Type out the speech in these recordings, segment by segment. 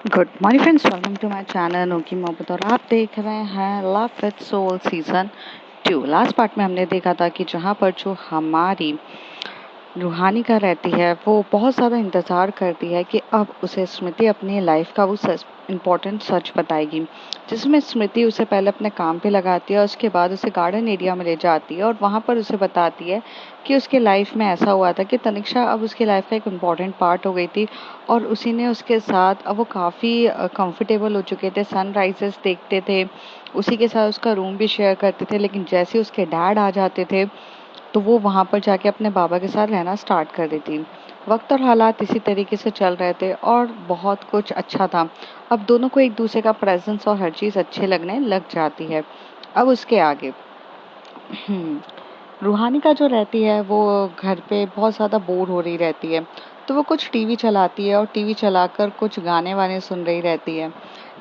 Good morning friends, welcome to my channel नोकी मोहब्बत और आप देख रहे हैं love with soul season 2। Last part में हमने देखा था कि जहाँ पर जो हमारी रूहानिका रहती है वो बहुत ज़्यादा इंतज़ार करती है कि अब उसे स्मृति अपनी लाइफ का वो सच इम्पोर्टेंट सच बताएगी, जिसमें स्मृति उसे पहले अपने काम पे लगाती है और उसके बाद उसे गार्डन एरिया में ले जाती है और वहाँ पर उसे बताती है कि उसके लाइफ में ऐसा हुआ था कि तनिक्षा अब उसकी लाइफ का एक इम्पॉर्टेंट पार्ट हो गई थी और उसी ने उसके साथ अब वो काफ़ी कंफर्टेबल हो चुके थे। सनराइजेस देखते थे, उसी के साथ उसका रूम भी शेयर करते थे, लेकिन जैसे उसके डैड आ जाते थे तो वो वहाँ पर जाके अपने बाबा के साथ रहना स्टार्ट कर देती। वक्त और हालात इसी तरीके से चल रहे थे और बहुत कुछ अच्छा था। अब दोनों को एक दूसरे का प्रेजेंस और हर चीज़ अच्छे लगने लग जाती है। अब उसके आगे रूहानिका जो रहती है वो घर पे बहुत ज़्यादा बोर हो रही रहती है, तो वो कुछ टीवी चलाती है और टीवी चलाकर कुछ गाने वाने सुन रही रहती है।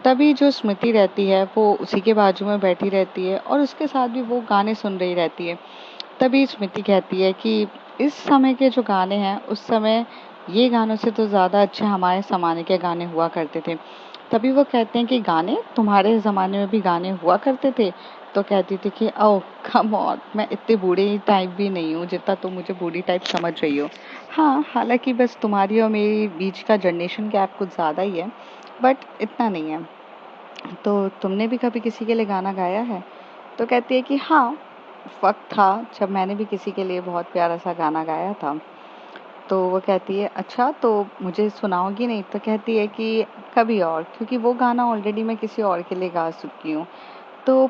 तभी जो स्मृति रहती है वो उसी के बाजू में बैठी रहती है और उसके साथ भी वो गाने सुन रही रहती है। तभी स्मृति कहती है कि इस समय के जो गाने हैं उस समय ये गानों से तो ज़्यादा अच्छे हमारे ज़माने के गाने हुआ करते थे। तभी वो कहते हैं कि गाने तुम्हारे ज़माने में भी गाने हुआ करते थे। तो कहती थी कि ओ कम ऑन, मैं इतनी बूढ़ी टाइप भी नहीं हूँ जितना तुम मुझे बूढ़ी टाइप समझ रही हो। हाँ, हालांकि बस तुम्हारी और मेरी बीच का जनरेशन गैप कुछ ज़्यादा ही है, बट इतना नहीं है। तो तुमने भी कभी किसी के लिए गाना गाया है? तो कहती है कि हाँ, वक्त था जब मैंने भी किसी के लिए बहुत प्यारा सा गाना गाया था। तो वो कहती है अच्छा, तो मुझे सुनाओगी नहीं? तो कहती है कि कभी और, क्योंकि वो गाना ऑलरेडी मैं किसी और के लिए गा चुकी हूँ। तो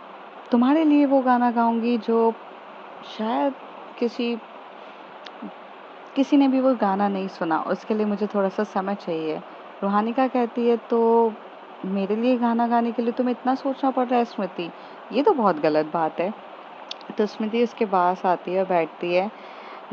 तुम्हारे लिए वो गाना गाऊंगी जो शायद किसी किसी ने भी वो गाना नहीं सुना, उसके लिए मुझे थोड़ा सा समय चाहिए। रूहानिका कहती है तो मेरे लिए गाना गाने के लिए तुम्हें इतना सोचना पड़ रहा है स्मृति, ये तो बहुत गलत बात है। तो स्मृति उसके पास आती है, बैठती है।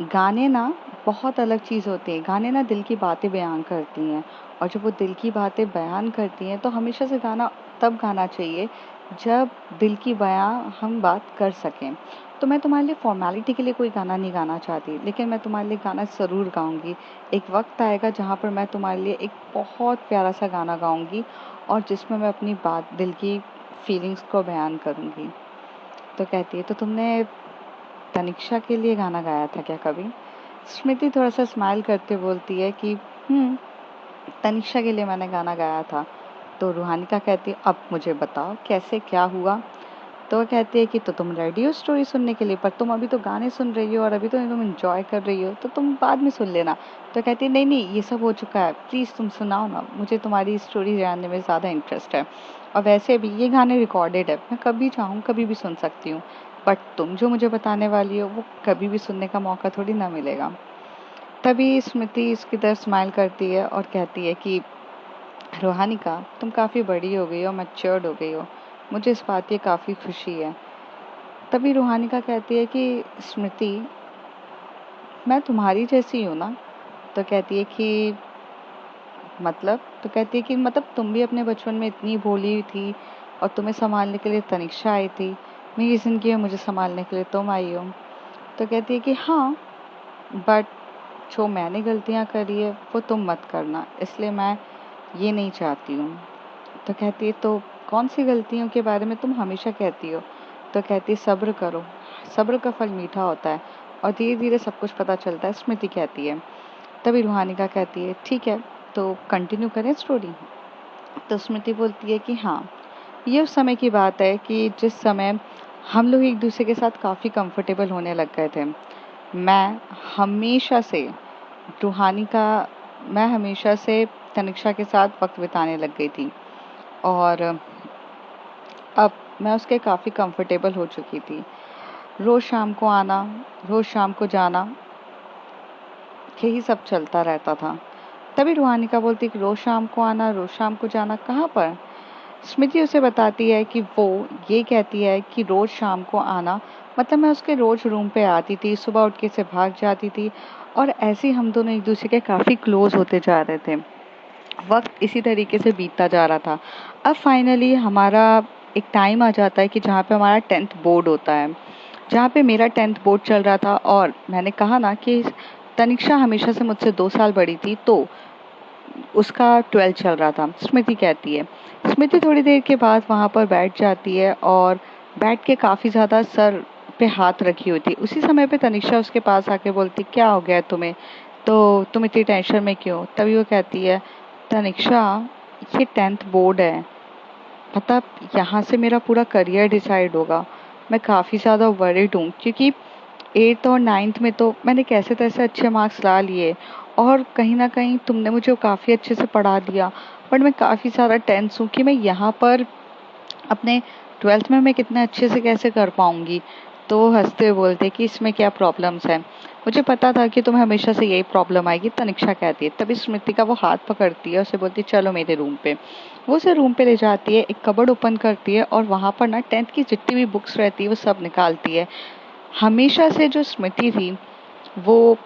गाने ना बहुत अलग चीज़ होती है। गाने ना दिल की बातें बयान करती हैं, और जब वो दिल की बातें बयान करती हैं तो हमेशा से गाना तब गाना चाहिए जब दिल की बयां हम बात कर सकें। तो मैं तुम्हारे लिए फॉर्मेलिटी के लिए कोई गाना नहीं गाना चाहती, लेकिन मैं तुम्हारे लिए गाना ज़रूर गाऊंगी। एक वक्त आएगा जहाँ पर मैं तुम्हारे लिए एक बहुत प्यारा सा गाना गाऊंगी और जिसमें मैं अपनी बात, दिल की फीलिंग्स को बयान करूंगी। तो कहती है तो तुमने तनिक्षा के लिए गाना गाया था क्या कभी? स्मृति थोड़ा सा स्माइल करते बोलती है कि हम्म, तनिक्षा के लिए मैंने गाना गाया था। तो रूहानिका कहती है अब मुझे बताओ कैसे क्या हुआ? तो वो कहती है कि तो तुम रेडी हो स्टोरी सुनने के लिए, पर तुम अभी तो गाने सुन रही हो और अभी तो तुम एंजॉय कर रही हो, तो तुम बाद में सुन लेना। तो कहती है नहीं नहीं, ये सब हो चुका है, प्लीज़ तुम सुनाओ ना, मुझे तुम्हारी स्टोरी जानने में ज़्यादा इंटरेस्ट है। और वैसे भी ये गाने रिकॉर्डेड है, मैं कभी चाहूँ कभी भी सुन सकती हूँ, बट तुम जो मुझे बताने वाली हो वो कभी भी सुनने का मौका थोड़ी ना मिलेगा। तभी स्मृति इसकी तरफ स्माइल करती है और कहती है कि रोहानिका, तुम काफ़ी बड़ी हो गई हो, मैच्योर्ड हो गई हो, मुझे इस बात की काफ़ी खुशी है। तभी रूहानिका कहती है कि स्मृति, मैं तुम्हारी जैसी हूँ ना? तो कहती है कि मतलब? तो कहती है कि मतलब तुम भी अपने बचपन में इतनी भोली थी और तुम्हें संभालने के लिए तनिक्षा आई थी, मेरी ज़िंदगी में मुझे संभालने के लिए तुम आई हो। तो कहती है कि हाँ, बट जो मैंने गलतियाँ करी है वो तुम मत करना, इसलिए मैं ये नहीं चाहती हूँ। तो कहती है तो कौन सी गलतियों के बारे में तुम हमेशा कहती हो? तो कहती है सब्र करो, सब्र का फल मीठा होता है और धीरे धीरे सब कुछ पता चलता है, स्मृति कहती है। तभी रूहानिका कहती है ठीक है, तो कंटिन्यू करें स्टोरी? तो स्मृति बोलती है कि हाँ, ये उस समय की बात है कि जिस समय हम लोग एक दूसरे के साथ काफ़ी कंफर्टेबल होने लग गए थे। मैं हमेशा से रूहानिका मैं हमेशा से तनिक्षा के साथ वक्त बिताने लग गई थी और अब मैं उसके काफ़ी कंफर्टेबल हो चुकी थी। रोज़ शाम को आना, रोज़ शाम को जाना, यही सब चलता रहता था। तभी रूहानिका बोलती कि रोज़ शाम को आना, रोज़ शाम को जाना कहाँ पर? स्मृति उसे बताती है कि वो ये कहती है कि रोज़ शाम को आना मतलब मैं उसके रोज़ रूम पे आती थी, सुबह उठ के से भाग जाती थी और ऐसे ही हम दोनों एक दूसरे के काफ़ी क्लोज होते जा रहे थे। वक्त इसी तरीके से बीतता जा रहा था। अब फाइनली हमारा एक टाइम आ जाता है कि जहाँ पे हमारा 10th बोर्ड होता है, जहाँ पे मेरा 10th बोर्ड चल रहा था और मैंने कहा ना कि तनिक्षा हमेशा से मुझसे 2 साल बड़ी थी, तो उसका 12th चल रहा था। स्मृति कहती है, स्मृति थोड़ी देर के बाद वहाँ पर बैठ जाती है और बैठ के काफ़ी ज़्यादा सर पे हाथ रखी होती है। उसी समय पे तनिष्का उसके पास आके बोलती, क्या हो गया तुम्हें, तो तुम इतनी टेंशन में क्यों? तभी वो कहती है, तनिष्का ये 10th बोर्ड है, मतलब यहाँ से मेरा पूरा करियर डिसाइड होगा। मैं काफ़ी ज़्यादा वरीड हूँ क्योंकि 8th और 9th में तो मैंने कैसे तैसे अच्छे मार्क्स ला लिए और कहीं ना कहीं तुमने मुझे काफ़ी अच्छे से पढ़ा दिया, बट मैं काफ़ी ज़्यादा टेंस हूँ कि मैं यहाँ पर अपने 12th में मैं कितने अच्छे से कैसे कर पाऊंगी। तो वो हंसते हुए बोलते कि इसमें क्या प्रॉब्लम्स है, मुझे पता था कि तुम्हें हमेशा से यही प्रॉब्लम आएगी, तनिष्का कहती है। तभी स्मृति का वो हाथ पकड़ती है, उसे बोलती है चलो मेरे रूम पे। वो उसे रूम पे ले जाती है, एक कबर्ड ओपन करती है और वहाँ पर ना 10th की जितनी भी बुक्स रहती है वो सब निकालती है। हमेशा से जो स्मृति थी वो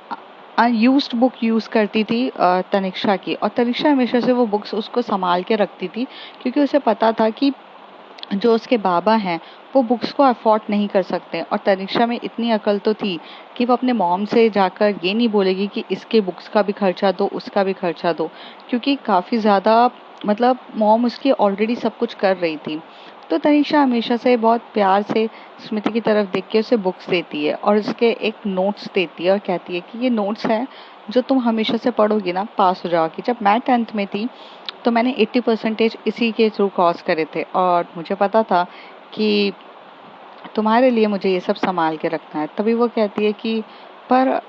यूज्ड बुक यूज करती थी तनिष्का की, और तनिष्का हमेशा से वो बुक्स उसको संभाल के रखती थी क्योंकि उसे पता था कि जो उसके बाबा हैं वो बुक्स को अफोर्ड नहीं कर सकते। और तनिष्का में इतनी अकल तो थी कि वो अपने मॉम से जाकर ये नहीं बोलेगी कि इसके बुक्स का भी खर्चा दो, उसका भी खर्चा दो, क्योंकि काफ़ी ज़्यादा मतलब मॉम उसकी ऑलरेडी सब कुछ कर रही थी। तो तनिष्का हमेशा से बहुत प्यार से स्मृति की तरफ देख के उसे बुक्स देती है और उसके एक नोट्स देती है और कहती है कि ये नोट्स हैं जो तुम हमेशा से पढ़ोगी ना पास हो जाओगी। जब मैं 10th में थी तो मैंने 80% इसी के थ्रू क्रॉस करे थे और मुझे पता था कि तुम्हारे लिए मुझे ये सब संभाल के रखना है। तभी वो कहती है कि पर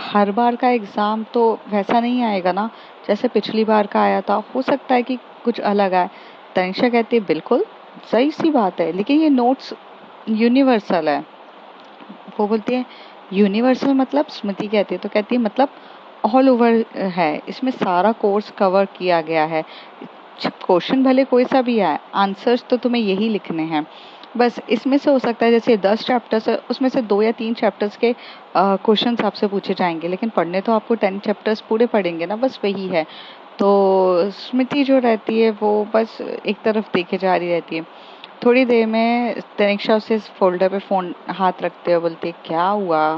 हर बार का एग्ज़ाम तो वैसा नहीं आएगा ना जैसे पिछली बार का आया था, हो सकता है कि कुछ अलग आए। तनिषा कहती है बिल्कुल सही सी बात है, लेकिन ये नोट्स यूनिवर्सल है। वो बोलती है यूनिवर्सल मतलब? स्मृति कहती है, तो कहती है मतलब ऑल ओवर है, इसमें सारा कोर्स कवर किया गया है। क्वेश्चन भले कोई सा भी आए, आंसर्स तो तुम्हें यही लिखने हैं। बस इसमें से हो सकता है जैसे 10 चैप्टर्स है उसमें से 2 या 3 चैप्टर्स के क्वेश्चंस आपसे पूछे जाएंगे, लेकिन पढ़ने तो आपको 10 चैप्टर्स पूरे पढ़ेंगे ना, बस वही है। तो स्मृति जो रहती है वो बस एक तरफ देखे जा रही रहती है। थोड़ी देर में तनिष्का उसे फोल्डर पे फोन हाथ रखते हुए बोलती है, क्या हुआ,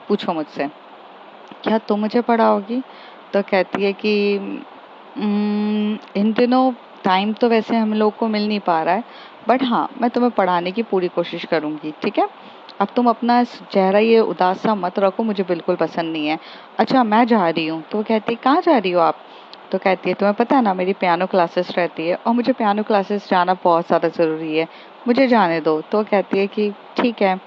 पूछो मुझसे, क्या तुम मुझे पढ़ाओगी? तो कहती है कि इन दिनों टाइम तो वैसे हम लोग को मिल नहीं पा रहा है, बट हाँ मैं तुम्हें पढ़ाने की पूरी कोशिश करूंगी, ठीक है? अब तुम अपना चेहरा ये उदास सा मत रखो, मुझे बिल्कुल पसंद नहीं है। अच्छा मैं जा रही हूँ। तो कहती है कहाँ जा रही हो आप? तो कहती है तुम्हें पता है ना मेरी पियानो क्लासेस रहती है और मुझे पियानो क्लासेस जाना बहुत ज़्यादा ज़रूरी है, मुझे जाने दो। तो कहती है कि ठीक है,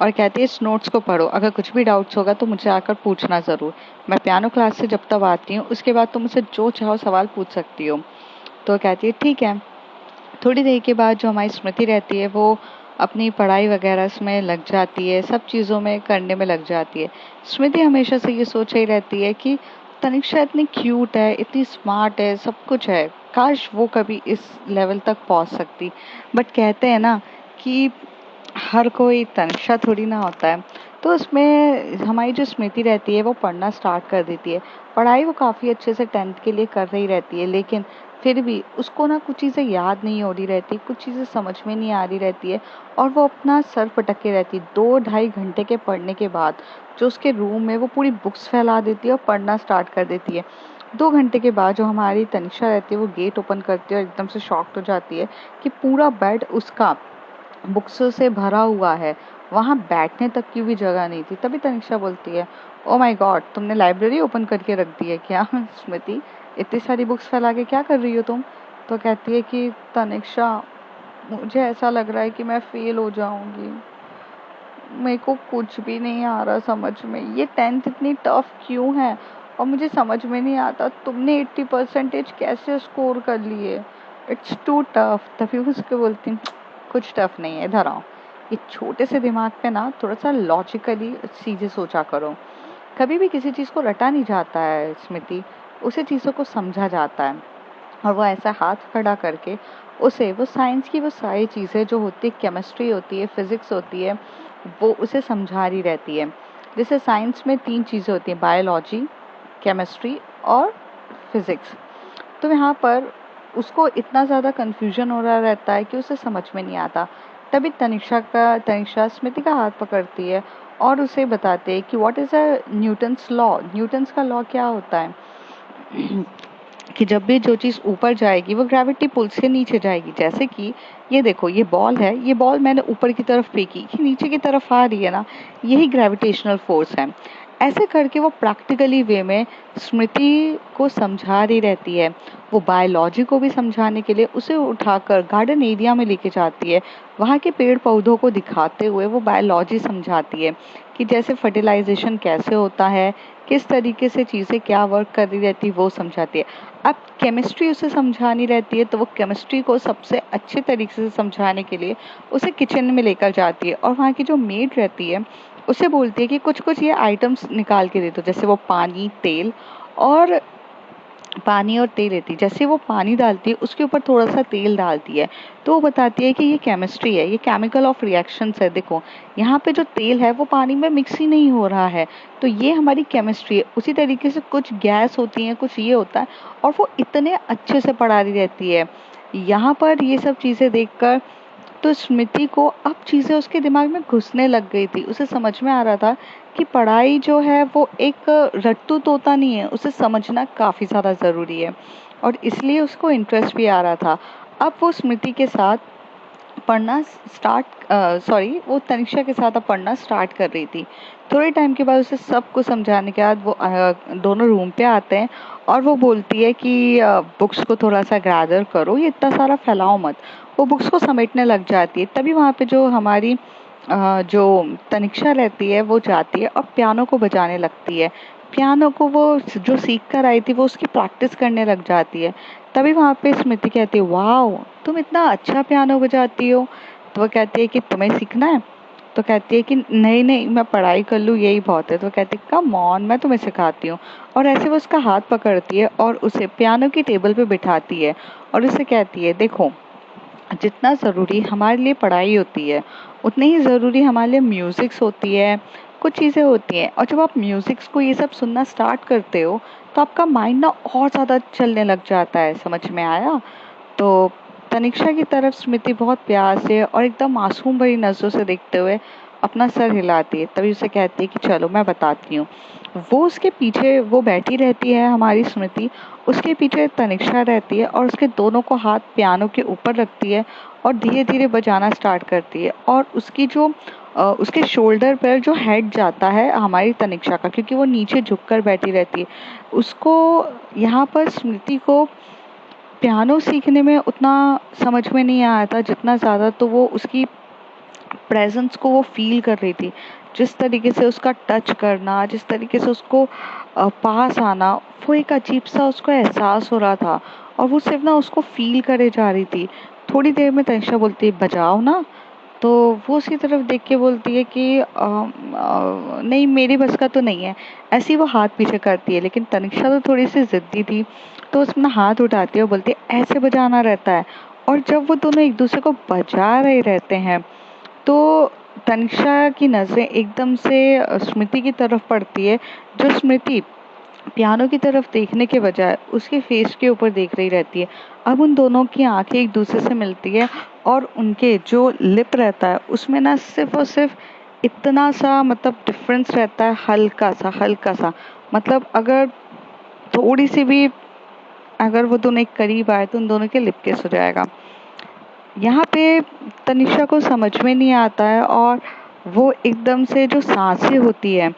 और कहती है इस नोट्स को पढ़ो, अगर कुछ भी डाउट्स होगा तो मुझे आकर पूछना ज़रूर। मैं पियानो क्लास से जब तक आती हूँ उसके बाद तुम मुझसे जो चाहो सवाल पूछ सकती हो। तो कहती है ठीक है। थोड़ी देर के बाद जो हमारी स्मृति रहती है वो अपनी पढ़ाई वगैरह इसमें लग जाती है, सब चीज़ों में करने में लग जाती है। स्मृति हमेशा से ये सोच ही रहती है कि तनिष्का इतनी क्यूट है, इतनी स्मार्ट है, सब कुछ है, काश वो कभी इस लेवल तक पहुंच सकती। बट कहते हैं ना कि हर कोई तनिष्का थोड़ी ना होता है। तो उसमें हमारी जो स्मृति रहती है वो पढ़ना स्टार्ट कर देती है। पढ़ाई वो काफ़ी अच्छे से 10th के लिए कर रही रहती है, लेकिन फिर भी उसको ना कुछ चीज़ें याद नहीं हो रही रहती, कुछ चीज़ें समझ में नहीं आ रही रहती है और वो अपना सर पटक के रहती है। 2 ढाई घंटे के पढ़ने के बाद जो उसके रूम में वो पूरी बुक्स फैला देती है और पढ़ना स्टार्ट कर देती है। 2 घंटे के बाद जो हमारी तनिष्का रहती है वो गेट ओपन करती है और एकदम से शॉक्ड हो जाती है कि पूरा बेड उसका बुक्सों से भरा हुआ है, वहाँ बैठने तक की भी जगह नहीं थी। तभी तनिष्का बोलती है, ओ माय गॉड, तुमने लाइब्रेरी ओपन करके रख दी है क्या? स्मृति, इतनी सारी बुक्स फैला के क्या कर रही हो तुम? तो कहती है कि तनिष्का मुझे ऐसा लग रहा है कि मैं फेल हो जाऊंगी, मेरे को कुछ भी नहीं आ रहा समझ में, ये 10th इतनी टफ क्यों है और मुझे समझ में नहीं आता तुमने 80% कैसे स्कोर कर लिए, इट्स टू टफ। तभी उसको बोलती हूँ, कुछ टफ नहीं है, इधर आओ। ये छोटे से दिमाग पे ना थोड़ा सा लॉजिकली चीजें सोचा करो। कभी भी किसी चीज को रटा नहीं जाता है स्मृति, उसे चीजों को समझा जाता है। और वो ऐसा हाथ खड़ा करके उसे वो साइंस की वो सारी चीज़ें जो होती है, केमिस्ट्री होती है, फिजिक्स होती है, वो उसे समझा रही रहती है। जैसे साइंस में 3 चीज़ें होती हैं, बायोलॉजी, केमिस्ट्री और फिजिक्स। तो यहाँ पर उसको इतना ज़्यादा कन्फ्यूजन हो रहा रहता है कि उसे समझ में नहीं आता। तभी तनिष्का स्मृति का हाथ पकड़ती है और उसे बताते हैं कि what is a Newton's law, Newton's का लॉ क्या होता है। कि जब भी जो चीज़ ऊपर जाएगी वो ग्रेविटी पुल से नीचे जाएगी। जैसे कि ये देखो, ये बॉल है, ये बॉल मैंने ऊपर की तरफ फेंकी, ये नीचे की तरफ आ रही है ना, यही ग्रेविटेशनल फोर्स है। ऐसे करके वो प्रैक्टिकली वे में स्मृति को समझा रही रहती है। वो बायोलॉजी को भी समझाने के लिए उसे उठाकर गार्डन एरिया में लेके जाती है। वहाँ के पेड़ पौधों को दिखाते हुए वो बायोलॉजी समझाती है कि जैसे फर्टिलाइजेशन कैसे होता है, किस तरीके से चीज़ें क्या वर्क कर रही रहती है, वो समझाती है। अब केमिस्ट्री उसे समझानी रहती है, तो वो केमिस्ट्री को सबसे अच्छे तरीके से समझाने के लिए उसे किचन में लेकर जाती है, और वहाँ की जो मेड रहती है उसे बोलती है कि कुछ कुछ ये आइटम्स निकाल के दे दो। जैसे वो पानी और तेल लेती है। जैसे वो पानी डालती है उसके ऊपर थोड़ा सा तेल डालती है, तो वो बताती है कि ये केमिस्ट्री है, ये केमिकल ऑफ रिएक्शंस है। देखो, यहाँ पे जो तेल है वो पानी में मिक्स ही नहीं हो रहा है, तो ये हमारी केमिस्ट्री है। उसी तरीके से कुछ गैस होती है, कुछ ये होता है, और वो इतने अच्छे से पढ़ा रही रहती है। यहाँ पर ये सब चीज़ें देखकर तो स्मृति को अब चीज़ें उसके दिमाग में घुसने लग गई थी। उसे समझ में आ रहा था कि पढ़ाई जो है वो एक रट्टू तोता नहीं है, उसे समझना काफ़ी ज़्यादा ज़रूरी है, और इसलिए उसको इंटरेस्ट भी आ रहा था। अब वो स्मृति के साथ पढ़ना वो तनिष्का के साथ अब पढ़ना स्टार्ट कर रही थी। थोड़े टाइम के बाद उसे सब कुछ समझाने के बाद वो दोनों रूम पे आते हैं, और वो बोलती है कि बुक्स को थोड़ा सा गैदर करो, ये इतना सारा फैलाओ मत। वो बुक्स को समेटने लग जाती है। तभी वहाँ पे जो हमारी जो तनिष्का रहती है वो जाती है और पियानो को बजाने लगती है। पियानो को वो जो सीख कर आई थी वो उसकी प्रैक्टिस करने लग जाती है। तभी वहाँ पे स्मृति कहती है, वाओ, तुम इतना अच्छा पियानो बजाती हो। तो वो कहती है कि तुम्हें सीखना है। तो कहती है कि नहीं नहीं, मैं पढ़ाई कर लूँ यही बहुत है। तो कहती है, कम ऑन, मैं तुम्हें सिखाती हूँ। और ऐसे वो उसका हाथ पकड़ती है और उसे पियानो की टेबल पे बिठाती है, और उसे कहती है, देखो, जितना ज़रूरी हमारे लिए पढ़ाई होती है उतनी ही ज़रूरी हमारे लिए म्यूज़िक्स होती है, कुछ चीज़ें होती हैं। और जब आप म्यूज़िक्स को ये सब सुनना स्टार्ट करते हो तो आपका माइंड ना और ज़्यादा चलने लग जाता है। समझ में आया? तो तनिष्का की तरफ स्मृति बहुत प्यार से और एकदम मासूम भरी नज़रों से देखते हुए अपना सर हिलाती है। तभी उसे कहती है कि चलो मैं बताती हूँ। वो उसके पीछे वो बैठी रहती है, हमारी स्मृति उसके पीछे तनिष्का रहती है, और उसके दोनों को हाथ पियानो के ऊपर रखती है और धीरे धीरे बजाना स्टार्ट करती है। और उसकी जो उसके शोल्डर पर जो हेड जाता है हमारी तनिष्का का, क्योंकि वो नीचे झुककर बैठी रहती है। उसको यहाँ पर स्मृति को पियानो सीखने में उतना समझ में नहीं आया था जितना ज़्यादा तो वो उसकी प्रेजेंस को वो फील कर रही थी। जिस तरीके से उसका टच करना, जिस तरीके से उसको पास आना, वो एक अजीब सा उसको एहसास हो रहा था, और वो सिर्फ ना उसको फील करे जा रही थी। थोड़ी देर में तनिषा बोलती है, बजाओ ना। तो वो उसकी तरफ देख के बोलती है कि नहीं, मेरी बस का तो नहीं है। ऐसे ही वो हाथ पीछे करती है, लेकिन तनिषा तो थोड़ी सी जिद्दी थी, तो उसमें हाथ उठाती है और बोलती है, ऐसे बजाना रहता है। और जब वो दोनों एक दूसरे को बजा रहे रहते हैं तो तनिषा की नज़रें एकदम से स्मृति की तरफ पड़ती है, जो स्मृति पियानो की तरफ देखने के बजाय उसके फेस के ऊपर देख रही रहती है। अब उन दोनों की आंखें एक दूसरे से मिलती है, और उनके जो लिप रहता है उसमें ना सिर्फ और सिर्फ इतना सा मतलब डिफरेंस रहता है, हल्का सा। मतलब अगर थोड़ी सी भी अगर वो दोनों एक करीब आए तो उन दोनों के लिप किस हो जाएगा। यहाँ पे तनिषा को समझ में नहीं आता है, और वो एकदम से जो सांसें होती है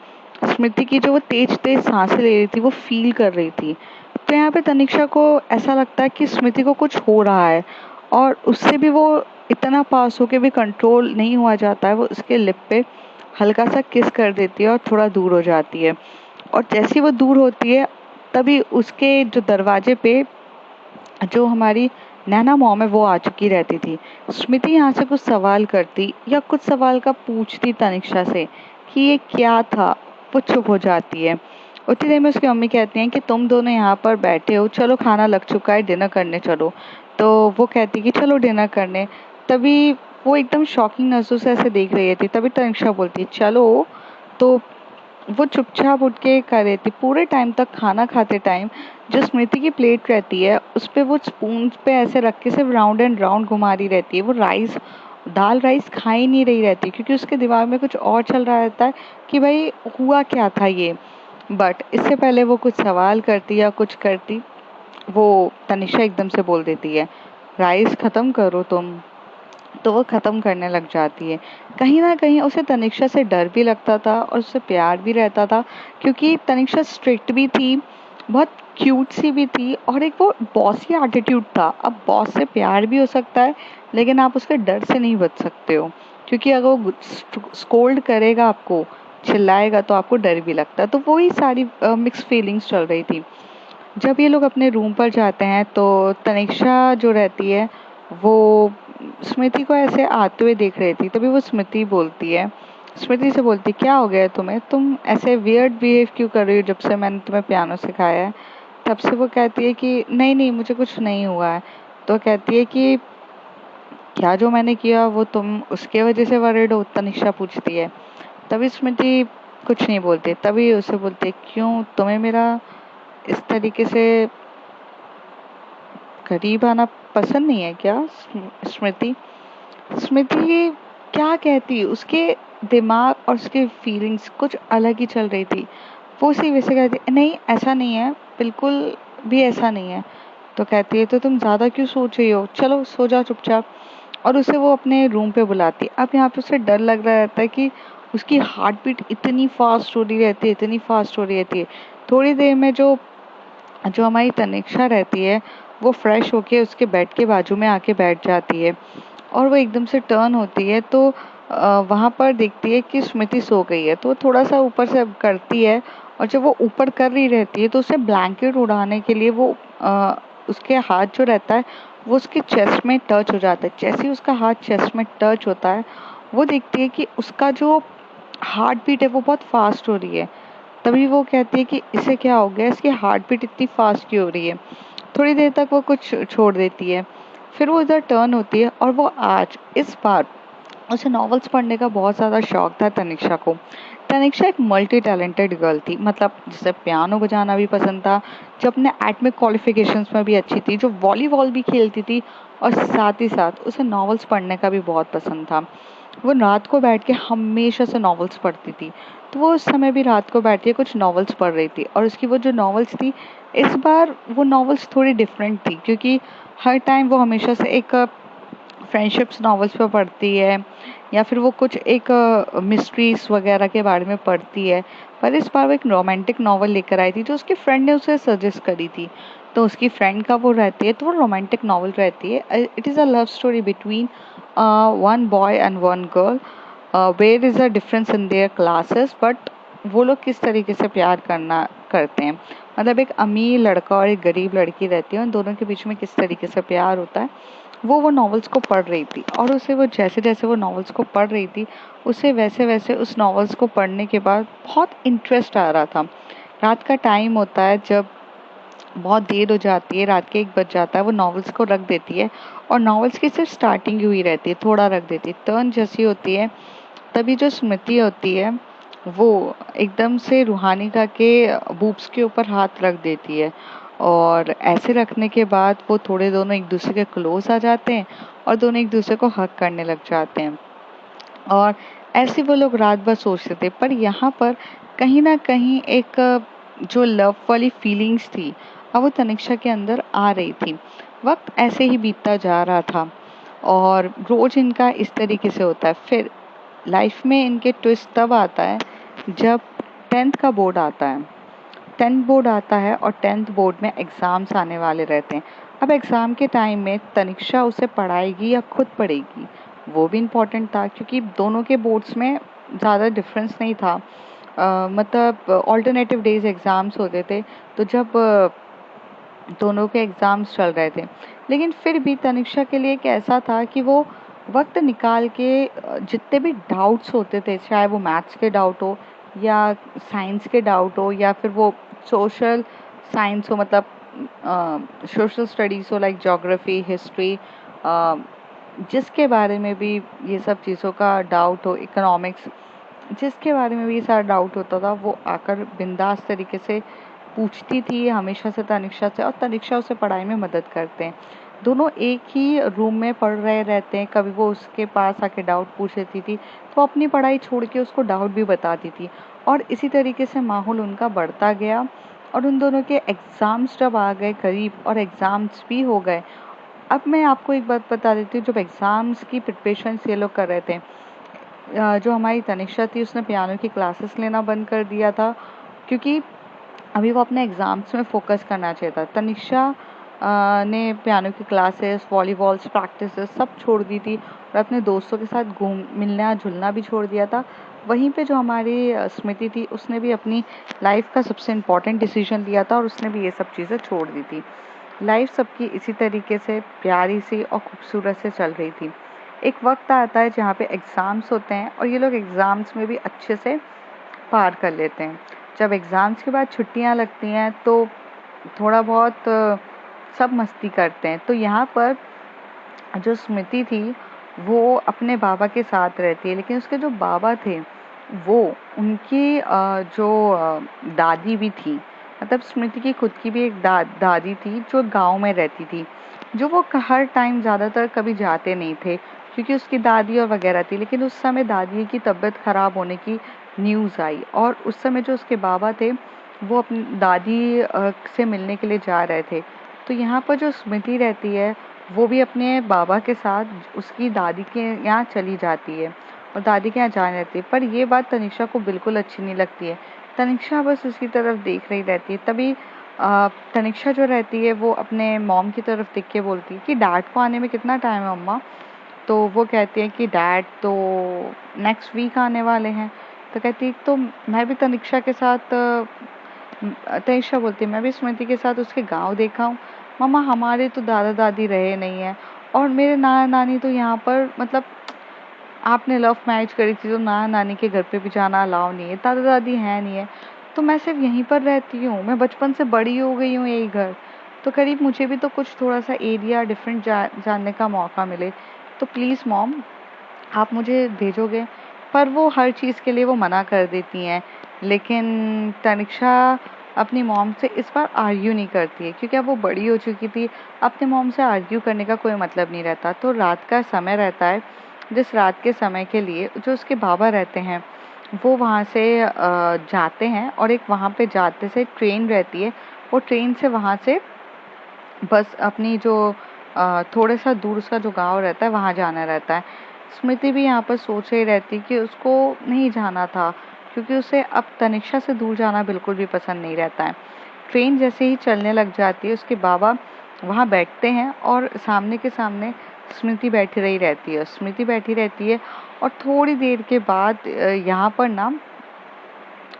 स्मृति की, जो वो तेज तेज सांसें ले रही थी, वो फील कर रही थी। तो यहाँ पे तनिषा को ऐसा लगता है कि स्मृति को कुछ हो रहा है, और उससे भी वो इतना पास होके भी कंट्रोल नहीं हुआ जाता है। वो उसके लिप पे हल्का सा किस कर देती है और थोड़ा दूर हो जाती है। और जैसे ही वो दूर होती है तभी उसके जो दरवाजे पे जो हमारी नैना मॉम है वो आ चुकी रहती थी। स्मृति यहाँ से कुछ सवाल करती या कुछ सवाल का पूछती तनिष्का से कि ये क्या था, वो चुप हो जाती है। उतनी देर में उसकी मम्मी कहती हैं कि तुम दोनों यहाँ पर बैठे हो, चलो खाना लग चुका है, डिनर करने चलो। तो वो कहती कि चलो डिनर करने। तभी वो एकदम शॉकिंग नजरों से ऐसे देख रही थी। तभी तनिष्का बोलती चलो। तो वो चुपचाप उठ के कर रही थी। पूरे टाइम तक खाना खाते टाइम जो स्मृति की प्लेट रहती है उस पे वो स्पून पे ऐसे रख के सिर्फ राउंड एंड राउंड घुमा रही रहती है। वो दाल राइस खा ही नहीं रही रहती, क्योंकि उसके दिमाग में कुछ और चल रहा रहता है कि भाई हुआ क्या था ये। बट इससे पहले वो कुछ सवाल करती या कुछ करती, वो तनिषा एकदम से बोल देती है, राइस खत्म करो तुम। तो वो खत्म करने लग जाती है। कहीं ना कहीं उसे तनिष्का से डर भी लगता था और उससे प्यार भी रहता था, क्योंकि तनिष्का स्ट्रिक्ट भी थी, बहुत क्यूट सी भी थी, और एक वो बॉसी एटीट्यूड था। अब बॉस से प्यार भी हो सकता है, लेकिन आप उसके डर से नहीं बच सकते हो, क्योंकि अगर वो स्कोल्ड करेगा आपको, चिल्लाएगा, तो आपको डर भी लगता है। तो वही सारी मिक्स फीलिंग्स चल रही थी। जब ये लोग अपने रूम पर जाते हैं तो तनिष्का जो रहती है वो स्मृति को ऐसे आते हुए देख रही थी। तभी वो स्मृति बोलती है, स्मृति से बोलती, क्या हो गया है तुम्हें, तुम ऐसे वियर्ड बिहेव क्यों कर रही हो जब से मैंने तुम्हें पियानो सिखाया है। तब से वो कहती है कि नहीं नहीं, मुझे कुछ नहीं हुआ है। तो कहती है कि क्या जो मैंने किया वो तुम उसके वजह से वरिड हो, तनिष्का पूछती है। तभी स्मृति कुछ नहीं बोलती। तभी उसे बोलती है, क्यों, तुम्हें मेरा इस तरीके से करीब आना पसंद नहीं है क्या। स्मृति स्मृति क्या कहती, उसके दिमाग और उसके फीलिंग्स कुछ अलग ही चल रही थी। वो उसी वैसे कहती, नहीं ऐसा नहीं है, बिल्कुल भी ऐसा नहीं है। तो कहती है, तो तुम ज्यादा क्यों सोच रही हो, चलो सो जाओ चुपचाप। और उसे वो अपने रूम पे बुलाती। अब यहाँ पे उसे डर लग रहा रहता है कि उसकी हार्ट बीट इतनी फास्ट हो रही रहती है, इतनी फास्ट हो रही रहती है। थोड़ी देर में जो जो हमारी तनिष्का रहती है वो फ्रेश होके उसके बेड के बाजू में आके बैठ जाती है, और वो एकदम से टर्न होती है तो वहां पर देखती है कि स्मृति सो गई है। तो वो थोड़ा सा ऊपर से करती है, और जब वो ऊपर कर रही रहती है तो उसे ब्लैंकेट उड़ाने के लिए वो उसके हाथ जो रहता है वो उसके चेस्ट में टच हो जाता है। जैसे ही उसका हाथ चेस्ट में टच होता है, वो देखती है कि उसका जो हार्ट बीट है वो बहुत फास्ट हो रही है। तभी वो कहती है कि इसे क्या हो गया, इसकी हार्ट बीट इतनी फास्ट क्यों हो रही है। थोड़ी देर तक वो कुछ छोड़ देती है, फिर वो इधर टर्न होती है, और वो आज इस बार उसे नॉवेल्स पढ़ने का बहुत ज़्यादा शौक था तनिष्का को। तनिष्का एक मल्टी टैलेंटेड गर्ल थी, मतलब जिसे पियानो बजाना भी पसंद था, जो अपने एटमिक क्वालिफिकेशंस में भी अच्छी थी, जो वॉलीबॉल भी खेलती थी, और साथ ही साथ उसे नॉवेल्स पढ़ने का भी बहुत पसंद था। वो रात को बैठ के हमेशा से नॉवेल्स पढ़ती थी। तो वो उस समय भी रात को बैठ के कुछ नॉवेल्स पढ़ रही थी, और उसकी वो जो नॉवेल्स थी, इस बार वो नॉवेल्स थोड़ी डिफरेंट थी, क्योंकि हर टाइम वो हमेशा से एक फ्रेंडशिप्स नॉवेल्स पे पढ़ती है, या फिर वो कुछ एक मिस्ट्रीज वगैरह के बारे में पढ़ती है। पर इस बार वो एक रोमांटिक नॉवल लेकर आई थी, जो उसकी फ्रेंड ने उसे सजेस्ट करी थी। तो उसकी फ्रेंड का वो रहती है, तो वो रोमांटिक नॉवल रहती है। It is a love story between one boy and one girl, where is a difference in their classes, but वो लोग किस तरीके से प्यार करना करते हैं, मतलब एक अमीर लड़का और एक गरीब लड़की रहती है, उन दोनों के बीच में किस तरीके से प्यार होता है। वो नॉवेल्स को पढ़ रही थी, और उसे वो जैसे जैसे वो नॉवेल्स को पढ़ रही थी, उसे वैसे वैसे उस नॉवेल्स को पढ़ने के बाद बहुत इंटरेस्ट आ रहा था। रात का टाइम होता है, जब बहुत देर हो जाती है, रात के 1 बज जाता है, वो नॉवेल्स को रख देती है, और नॉवेल्स की सिर्फ स्टार्टिंग ही हुई रहती है, थोड़ा रख देती है। टर्न जैसी होती है, तभी जो स्मृति होती है वो एकदम से रूहानिका के बूब्स के ऊपर हाथ रख देती है, और ऐसे रखने के बाद वो थोड़े दोनों एक दूसरे के क्लोज आ जाते हैं, और दोनों एक दूसरे को हक करने लग जाते हैं। और ऐसे वो लोग रात भर सोचते थे, पर यहाँ पर कहीं ना कहीं एक जो लव वाली फीलिंग्स थी, अब वो तनिष्का के अंदर आ रही थी। वक्त ऐसे ही बीतता जा रहा था, और रोज इनका इस तरीके से होता है। फिर लाइफ में इनके ट्विस्ट तब आता है जब 10th का बोर्ड आता है। 10th बोर्ड आता है, और 10th बोर्ड में एग्ज़ाम्स आने वाले रहते हैं। अब एग्ज़ाम के टाइम में तनिष्का उसे पढ़ाएगी या खुद पढ़ेगी, वो भी इम्पोर्टेंट था, क्योंकि दोनों के बोर्ड्स में ज़्यादा डिफरेंस नहीं था। मतलब ऑल्टरनेटिव डेज एग्ज़ाम्स होते थे, तो जब दोनों के एग्ज़ाम्स चल रहे थे, लेकिन फिर भी तनिष्का के लिए एक ऐसा था कि वो वक्त निकाल के जितने भी डाउट्स होते थे, चाहे वो मैथ्स के डाउट हो, या साइंस के डाउट हो, या फिर वो सोशल साइंस हो, मतलब सोशल स्टडीज़ हो, लाइक ज्योग्राफी, हिस्ट्री, जिसके बारे में भी ये सब चीज़ों का डाउट हो, इकोनॉमिक्स, जिसके बारे में भी ये सारा डाउट होता था, वो आकर बिंदास तरीके से पूछती थी हमेशा से तनिष्का से, और तनिष्का उसे पढ़ाई में मदद करते हैं। दोनों एक ही रूम में पढ़ रहे रहते हैं, कभी वो उसके पास आके डाउट पूछ लेती थी, तो अपनी पढ़ाई छोड़ के उसको डाउट भी बताती थी, और इसी तरीके से माहौल उनका बढ़ता गया। और उन दोनों के एग्ज़ाम्स जब आ गए करीब और एग्ज़ाम्स भी हो गए। अब मैं आपको एक बात बता देती हूँ, जब एग्ज़ाम्स की प्रिपरेशंस ये लोग कर रहे थे, जो हमारी तनिष्का थी उसने पियानो की क्लासेस लेना बंद कर दिया था, क्योंकि अभी वो अपने एग्ज़ाम्स में फ़ोकस करना चाहिए था। तनिष्का ने पियानो की क्लासेस, वॉलीबॉल्स, प्रैक्टिसेस सब छोड़ दी थी और अपने दोस्तों के साथ मिलना-जुलना भी छोड़ दिया था। वहीं पे जो हमारी स्मृति थी उसने भी अपनी लाइफ़ का सबसे इम्पोर्टेंट डिसीजन लिया था और उसने भी ये सब चीज़ें छोड़ दी थी। लाइफ़ सबकी इसी तरीके से प्यारी सी और खूबसूरत से चल रही थी। एक वक़्त आता है जहाँ पे एग्ज़ाम्स होते हैं और ये लोग एग्ज़ाम्स में भी अच्छे से पार कर लेते हैं। जब एग्ज़ाम्स के बाद छुट्टियाँ लगती हैं तो थोड़ा बहुत सब मस्ती करते हैं। तो यहाँ पर जो स्मृति थी वो अपने बाबा के साथ रहती है, लेकिन उसके जो बाबा थे वो उनकी जो दादी भी थी। मतलब स्मृति की खुद की भी एक दादी थी जो गांव में रहती थी, जो वो हर टाइम ज़्यादातर कभी जाते नहीं थे क्योंकि उसकी दादी और वगैरह थी। लेकिन उस समय दादी की तबीयत खराब होने की न्यूज़ आई और उस समय जो उसके बाबा थे वो अपनी दादी से मिलने के लिए जा रहे थे। तो यहाँ पर जो स्मृति रहती है वो भी अपने बाबा के साथ उसकी दादी के यहाँ चली जाती है और दादी के यहाँ जाने लगती है। पर ये बात तनिष्का को बिल्कुल अच्छी नहीं लगती है। तनिष्का बस उसकी तरफ देख रही रहती है। तभी तनिष्का जो रहती है वो अपने मॉम की तरफ देख के बोलती है कि डैड को आने में कितना टाइम है अम्मा? तो वो कहती है कि डैड तो नेक्स्ट वीक आने वाले हैं। तो कहती है तो मैं भी तनिष्का के साथ तनिष्का बोलती है मैं भी स्मृति के साथ उसके गाँव देखा हूँ। मम्मा हमारे तो दादा दादी रहे नहीं हैं और मेरे नाना नानी तो यहाँ पर मतलब आपने लव मैरिज करी थी तो नाना नानी के घर पे भी जाना अलाउ नहीं है, दादा दादी हैं नहीं है, तो मैं सिर्फ यहीं पर रहती हूँ, मैं बचपन से बड़ी हो गई हूँ यही घर। तो करीब मुझे भी तो कुछ थोड़ा सा एरिया डिफरेंट जानने का मौका मिले, तो प्लीज़ मॉम आप मुझे भेजोगे? पर वो हर चीज़ के लिए वो मना कर देती हैं। लेकिन तनिष्का अपनी मॉम से इस बार आर्ग्यू नहीं करती है क्योंकि अब वो बड़ी हो चुकी थी। अपने मॉम से आर्ग्यू करने का कोई मतलब नहीं रहता। तो रात का समय रहता है, जिस रात के समय के लिए जो उसके बाबा रहते हैं वो वहाँ से जाते हैं और एक वहाँ पे जाते से ट्रेन रहती है, वो ट्रेन से वहाँ से बस अपनी जो थोड़ा सा दूर उसका जो गांव रहता है वहाँ जाना रहता है। स्मृति भी यहाँ पर सोच रही रहती कि उसको नहीं जाना था क्योंकि उसे अब तनिष्का से दूर जाना बिल्कुल भी पसंद नहीं रहता है। ट्रेन जैसे ही चलने लग जाती है उसके बाबा वहाँ बैठते हैं और सामने के सामने स्मृति बैठी रही रहती है, स्मृति बैठी रहती है और थोड़ी देर के बाद यहाँ पर ना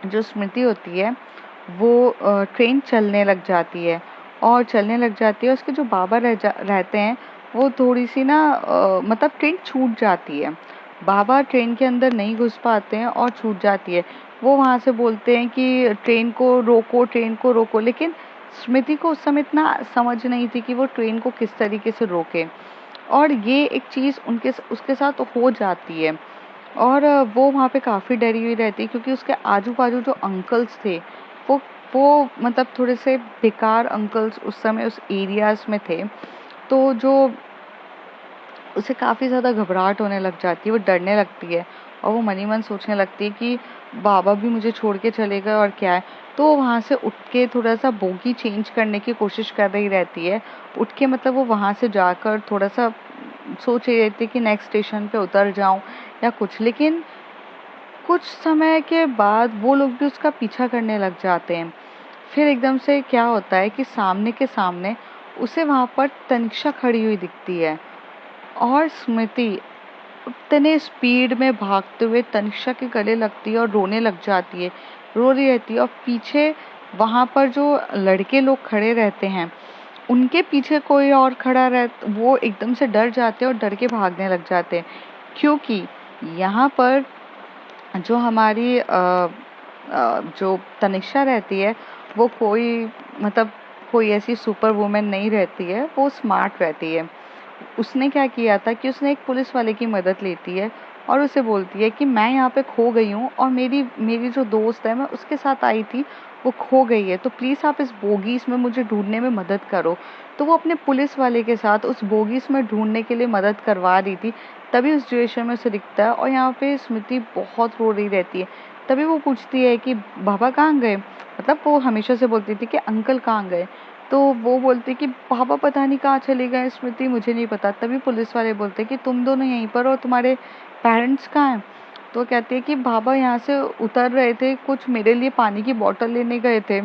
जो स्मृति होती है वो ट्रेन चलने लग जाती है और चलने लग जाती है। उसके जो बाबा रहते हैं वो थोड़ी सी ना मतलब ट्रेन छूट जाती है, बाबा ट्रेन के अंदर नहीं घुस पाते हैं और छूट जाती है। वो वहाँ से बोलते हैं कि ट्रेन को रोको, ट्रेन को रोको, लेकिन स्मृति को उस समय इतना समझ नहीं थी कि वो ट्रेन को किस तरीके से रोके और ये एक चीज़ उनके उसके साथ हो जाती है। और वो वहाँ पे काफ़ी डरी हुई रहती है क्योंकि उसके आजू-बाजू जो अंकल्स थे वो मतलब थोड़े से बेकार अंकल्स उस समय उस एरियाज़ में थे। तो जो उसे काफ़ी ज़्यादा घबराहट होने लग जाती है, वो डरने लगती है और वो मन ही मन सोचने लगती है कि बाबा भी मुझे छोड़ के चले गए और क्या है। तो वो वहाँ से उठ के थोड़ा-सा बोगी चेंज करने की कोशिश कर रही रहती है। उठ के मतलब वो वहाँ से जाकर थोड़ा-सा सोच रही रहती है कि नेक्स्ट स्टेशन पे उतर जाऊँ या कुछ। लेकिन कुछ समय के बाद वो लोग भी उसका पीछा करने लग जाते हैं। फिर एकदम से क्या होता है कि सामने के सामने उसे वहाँ पर तनिष्का खड़ी हुई दिखती है और स्मृति उतने स्पीड में भागते हुए तनिष्का के गले लगती है और रोने लग जाती है, रो रही रहती है और पीछे वहाँ पर जो लड़के लोग खड़े रहते हैं उनके पीछे कोई और खड़ा रह वो एकदम से डर जाते हैं और डर के भागने लग जाते हैं क्योंकि यहाँ पर जो हमारी जो तनिष्का रहती है वो कोई मतलब कोई ऐसी सुपर वुमन नहीं रहती है, वो स्मार्ट रहती है। उसने क्या किया था कि उसने एक पुलिस वाले की मदद लेती है और उसे बोलती है कि मैं यहाँ पे खो गई हूँ और मेरी मेरी जो दोस्त है मैं उसके साथ आई थी, वो खो गई है, तो प्लीज़ आप इस बोगीज़ में मुझे ढूंढने में मदद करो। तो वो अपने पुलिस वाले के साथ उस बोगीज़ में ढूंढने के लिए मदद करवा रही थी। तभी उस सिचुएशन में उसे दिखता है और यहाँ पे स्मृति बहुत रो रही रहती है। तभी वो पूछती है कि बाबा कहाँ गए? मतलब वो हमेशा से बोलती थी कि अंकल कहाँ गए, तो वो बोलती कि पापा पता नहीं कहाँ चले गए स्मृति, मुझे नहीं पता। तभी पुलिस वाले बोलते कि तुम दोनों यहीं पर हो, तुम्हारे पेरेंट्स कहाँ हैं? तो कहती है कि बाबा यहाँ से उतर रहे थे, कुछ मेरे लिए पानी की बोतल लेने गए थे,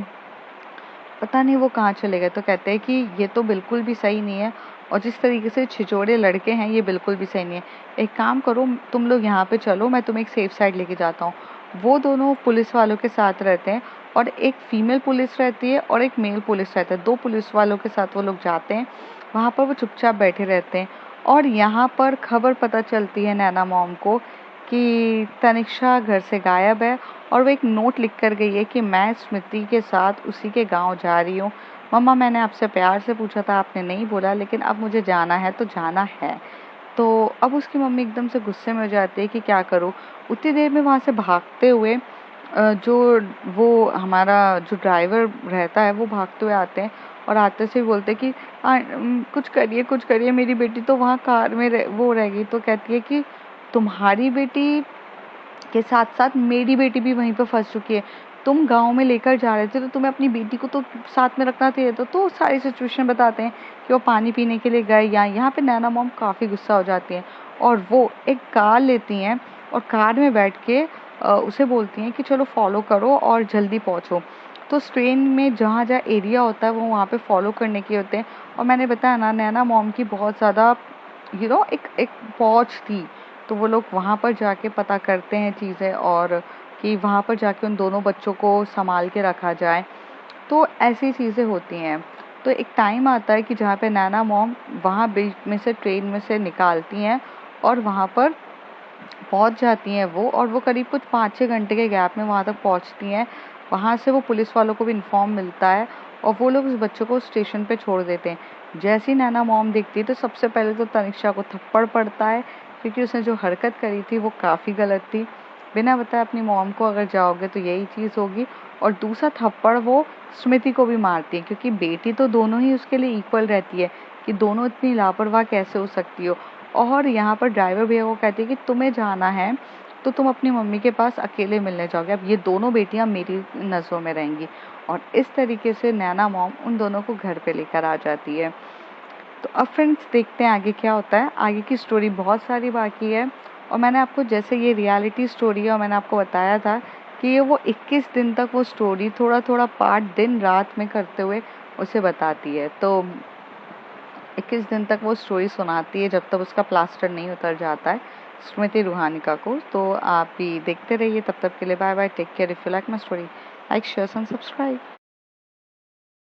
पता नहीं वो कहाँ चले गए। तो कहते हैं कि ये तो बिल्कुल भी सही नहीं है, और जिस तरीके से छिछोरे लड़के हैं ये बिल्कुल भी सही नहीं है। एक काम करो, तुम लोग यहाँ पे चलो, मैं तुम्हें एक सेफ साइड लेके जाता हूँ। वो दोनों पुलिस वालों के साथ रहते हैं, और एक फीमेल पुलिस रहती है और एक मेल पुलिस रहता है। 2 पुलिस वालों के साथ वो लोग जाते हैं, वहाँ पर वो चुपचाप बैठे रहते हैं। और यहाँ पर खबर पता चलती है नैना मॉम को कि तनिष्का घर से गायब है, और वो एक नोट लिख कर गई है कि मैं स्मृति के साथ उसी के गांव जा रही हूँ। मम्मा, मैंने आपसे प्यार से पूछा था, आपने नहीं बोला, लेकिन अब मुझे जाना है तो जाना है। तो अब उसकी मम्मी एकदम से गुस्से में हो जाती है कि क्या करूँ। उतनी देर में वहाँ से भागते हुए जो वो हमारा जो ड्राइवर रहता है वो भागते हुए आते हैं, और आते से बोलते हैं कि कुछ करिए, मेरी बेटी तो वहाँ कार में वो रह गई। तो कहती है कि तुम्हारी बेटी के साथ-साथ मेरी बेटी भी वहीं पे फँस चुकी है। तुम गाँव में लेकर जा रहे थे तो तुम्हें अपनी बेटी को तो साथ में रखना चाहिए था। तो सारी सिचुएशन बताते हैं कि वो पानी पीने के लिए गए, या यहाँ पे नैना मॉम काफ़ी गुस्सा हो जाती हैं, और वो एक कार लेती हैं और कार में बैठ के उसे बोलती हैं कि चलो फॉलो करो और जल्दी पहुँचो। तो उस ट्रेन में जहाँ-जहाँ एरिया होता है वो वहाँ पे फॉलो करने के होते हैं। और मैंने बताया ना, नैना मॉम की बहुत ज़्यादा एक एक पहुँच थी। तो वो लोग वहाँ पर जाके पता करते हैं चीज़ें, और कि वहाँ पर जाके उन दोनों बच्चों को संभाल के रखा जाए। तो ऐसी चीज़ें होती हैं। तो एक टाइम आता है कि जहाँ पे नैना मॉम वहाँ बीच में से ट्रेन में से निकालती हैं, और वहाँ पर पहुँच जाती हैं वो, और वो करीब कुछ 5-6 घंटे के गैप में वहाँ तक पहुँचती हैं। वहाँ से वो पुलिस वालों को भी इन्फॉर्म मिलता है, और वो लोग उस बच्चों को स्टेशन पे छोड़ देते हैं। जैसे ही नैना मॉम दिखती है तो सबसे पहले तो तनिष्का को थप्पड़ पड़ता है, क्योंकि उसने जो हरकत करी थी वो काफ़ी गलत थी। बिना बताए अपनी मॉम को अगर जाओगे तो यही चीज़ होगी। और दूसरा थप्पड़ वो स्मृति को भी मारती है, क्योंकि बेटी तो दोनों ही उसके लिए इक्वल रहती है, कि दोनों इतनी लापरवाह कैसे हो सकती हो। और यहाँ पर ड्राइवर भैया को कहती है कि तुम्हें जाना है तो तुम अपनी मम्मी के पास अकेले मिलने जाओगे, अब ये दोनों बेटियां मेरी नज़रों में रहेंगी। और इस तरीके से नैना मॉम उन दोनों को घर पे लेकर आ जाती है। तो अब फ्रेंड्स देखते हैं आगे क्या होता है। आगे की स्टोरी बहुत सारी बाकी है, और मैंने आपको जैसे ये रियलिटी स्टोरी है, और मैंने आपको बताया था कि ये वो 21 दिन तक वो स्टोरी थोड़ा थोड़ा पार्ट दिन रात में करते हुए उसे बताती है। तो 21 दिन तक वो स्टोरी सुनाती है जब तक उसका प्लास्टर नहीं उतर जाता है स्मृति रूहानिका को। तो आप भी देखते रहिए, तब तक के लिए bye bye, take care. If you like my story, like share and subscribe.